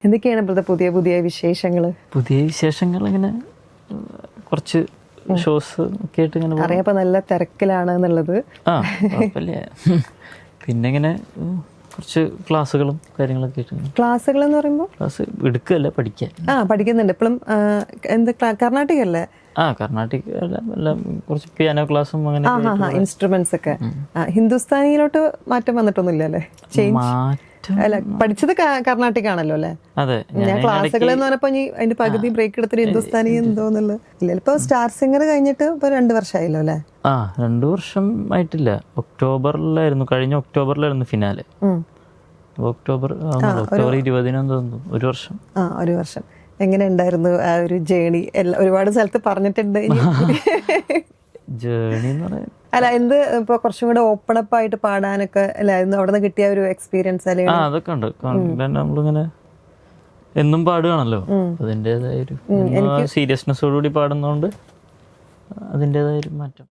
എന്തൊക്കെയാണ് ഇപ്പോഴത്തെ പുതിയ പുതിയ വിശേഷങ്ങൾ? പുതിയ വിശേഷങ്ങൾ ഇങ്ങനെ കുറച്ച് ഷോസ് ഒക്കെ ആയിട്ട് ഇങ്ങനെ അറിയാപ്പോ നല്ല തിരക്കിലാണ് എന്നുള്ളത്. ആ കുഴപ്പമില്ല. പിന്നെ ഇങ്ങനെ കുറച്ച് ക്ലാസ്സുകളും കാര്യങ്ങളൊക്കെ ആയിട്ട്. ക്ലാസ്സുകൾ എന്ന് പറയുമ്പോൾ ക്ലാസ് എടുക്കുകയല്ല, പഠിക്കാൻ. പഠിക്കുന്നുണ്ട് ഇപ്പോഴും. എന്ത് കർണാടക അല്ലേ? കർണാടക എല്ലാം കുറച്ച് പിയാനോ ക്ലാസ്സും അങ്ങനെ ഇൻസ്ട്രുമെന്റ്സ് ഒക്കെ. ഹിന്ദുസ്ഥാനിയിലോട്ട് മാറ്റം വന്നിട്ടൊന്നുമില്ല അല്ലേ? അല്ല, പഠിച്ചത് കർണാടക ആണല്ലോ അല്ലേ? അതെ. ഞാൻ ക്ലാസ്സുകൾ എന്ന് പറഞ്ഞപ്പോ അതിന്റെ പകുതി ബ്രേക്ക് എടുത്തിട്ട് ഹിന്ദുസ്ഥാനി എന്തോന്നുള്ളത് ഇല്ല. ഇപ്പൊ സ്റ്റാർ സിംഗർ കഴിഞ്ഞിട്ട് ഇപ്പൊ 2 വർഷമായല്ലോ അല്ലേ? 2 വർഷം ആയിട്ടില്ല. ഒക്ടോബറിലായിരുന്നു, കഴിഞ്ഞ ഒക്ടോബറിലായിരുന്നു ഫിനാലെ. ഒക്ടോബർ 20 തോന്നുന്നു. 1 വർഷം. 1 വർഷം. എങ്ങനെ ഉണ്ടായിരുന്നു ആ ഒരു ജേണി? ഒരുപാട് സ്ഥലത്ത് പറഞ്ഞിട്ടുണ്ട്. ജേണി എന്ന് പറയാൻ അല്ല, എന്ത് ഇപ്പൊ കുറച്ചും കൂടെ ഓപ്പൺ അപ്പ് ആയിട്ട് പാടാനൊക്കെ അല്ലായിരുന്നു അവിടെ നിന്ന് കിട്ടിയ ഒരു എക്സ്പീരിയൻസ്? അല്ലെങ്കിൽ അതൊക്കെ ഉണ്ട്. നമ്മളിങ്ങനെ എന്നും പാടുകയാണല്ലോ, അതിൻ്റെതായ ഒരു സീരിയസ്നെസ്സോടുകൂടി പാടുന്നതുകൊണ്ട് അതിൻ്റെതായ ഒരു മാറ്റം.